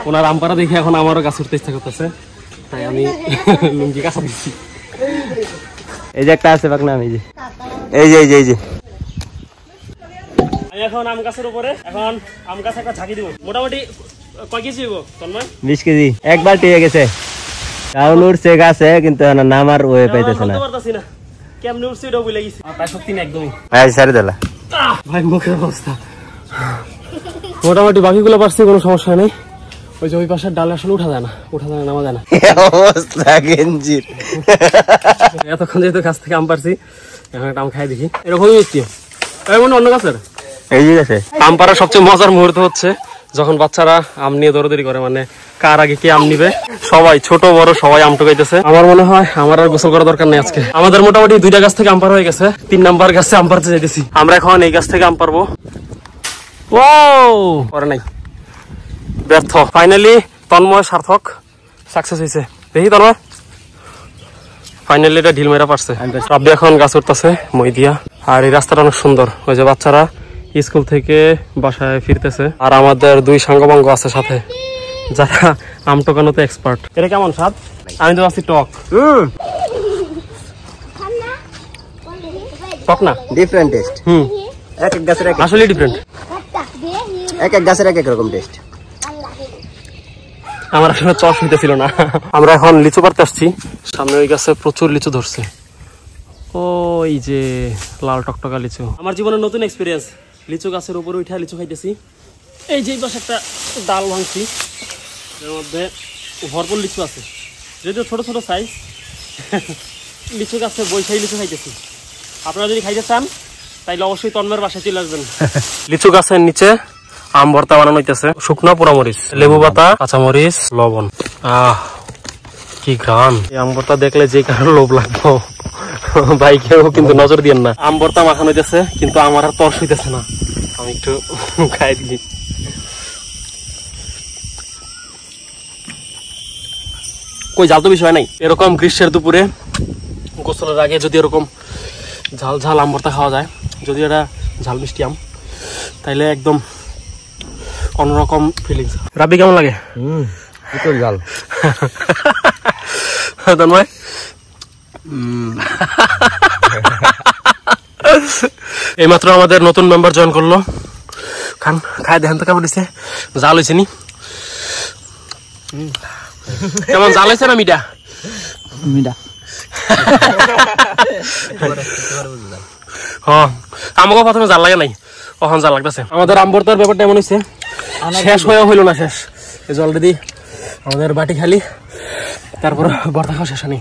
ওনার আম পাড়া দেখে এখন আমারও গাছ উঠতে ইচ্ছা করতেছে, তাই আমি লুঙ্গি কাঁচা দিচ্ছি। এই যে একটা আছে বাকনা, এই যে এই যে এই যে এই যে আমি এখন আম গাছের উপরে, এখন আম গাছ একটা ঝাঁকি দিব। মোটামুটি কয় কেজি দিব তন্ময়? 20 কেজি এক বালতি হয়ে গেছে। কারণ উঠছে গাছে কিন্তু নামার ওয়ে পাইতেছে না। কেমনে উঠছে এটাও ভুলে গেছি, প্রায় শক্তি নেই একদমই। ভাই সারি দিলা ভাই মুখের অবস্থা। মোটামুটি বাকিগুলো পারছি, কোনো সমস্যা নেই। ওই যে ওই পাশের ডাল আসলে উঠা যায় না, নামা যায় না অবস্থা গেঞ্জির। এতক্ষণ যেহেতু গাছ থেকে আম পারছি, এখন একটা আম খাই দেখি। এরকমই মিষ্টি এমন অন্য গাছের। এই যে আছে আম পাড়ার সবচেয়ে মজার মুহূর্ত হচ্ছে যখন বাচ্চারা আম নিয়ে দৌড়াদৌড়ি করে, মানে কার আগে কে আম নিবে। সবাই ছোট বড় সবাই আম টুকাইতেছে। আমার মনে হয় আমার আর গোসল করা দরকার নেই আজকে। আমাদের মোটামুটি 2টা গাছ থেকে আম পার হয়ে গেছে, 3 নাম্বার গাছে আম পারতে যাইতেছি আমরা। এখন এই গাছ থেকে আম পারবো। ও করে নাই, ব্যর্থ। ফাইনালি তন্ময় সার্থক, সাকসেস হয়েছে। দেখি তন্ময়, ফাইনালি এটা ঢিল মেরা পারছে। রাব্বি এখন গাছ উঠতেছে মই দিয়া। আর এই রাস্তাটা অনেক সুন্দর। ওই যে বাচ্চারা স্কুল থেকে বাসায় ফিরতেছে, আর আমাদের 2 সাঙ্গপাঙ্গ আছে সাথে, যারা আম টোকানোতে এক্সপার্ট। এটা কেমন স্বাদ? আমি তো আছি টক। টক না, ডিফারেন্ট টেস্ট। এক এক গাছের এক আসলে ডিফারেন্ট। এক এক গাছের এক এক রকম টেস্ট। আমার আসলে চস হইতেছিল না। আমরা এখন লিচু পাড়তে আসছি। সামনে ওই গাছে প্রচুর লিচু ধরছে। ওই যে লাল টকটকা লিচু। আমার জীবনের নতুন এক্সপিরিয়েন্স, লিচু গাছের উপরে উঠে লিচু খাইতেছি। এই যে পাশে একটা ডাল ভাঙছি, এর মধ্যে ভরপুর লিচু আছে, যদিও ছোট ছোট সাইজ। লিচু গাছে বৈশাখী লিচু খাইতেছি। আপনারা যদি খাইতে চান তাইলে অবশ্যই তন্ময়ের বাসায় চলে আসবেন। লিচু গাছের নিচে আম ভর্তা বানানো হইতেছে। শুকনো পোড়ামরিচ, লেবু পাতা, কাঁচামরিচ, লবণ। কি ঘ্রাণ! এই আম ভর্তা দেখলে যে কারো লোভ লাগবো। ভাই কেউ কিন্তু নজর দিয়েন না। আম ভর্তা মাখানো হইতেছে, কিন্তু আমার আর তর্স হইতেছে না। আমি একটু খাই দিই। কই জাল তো বিষয় নাই। এরকম গ্রীষ্মের দুপুরে গোসলের আগে যদি এরকম ঝাল ঝাল আম ভর্তা খাওয়া যায়, যদি এটা ঝাল মিষ্টি আম, তাইলে একদম অন্যরকম ফিলিংস। রাব্বি কেমন লাগে? জাল তন্ময় এইমাত্র আমাদের নতুন মেম্বার জয়েন করলো। খান খাই দেখেন তো কেমন হয়েছে। জাল হয়েছে নি? কেমন জাল হয়েছে না মিঠা? মিঠা। হ্যাঁ, আমাকে প্রথমে জাল লাগে নাই, কখন জাল লাগতেছে। আমাদের আম ভর্তার ব্যাপারটা এমন হয়েছে, শেষ হয়ে হইলো না শেষ। এই যে অলরেডি আমাদের বাটি খালি, তারপর ভর্তা খাওয়া শেষ হয়নি।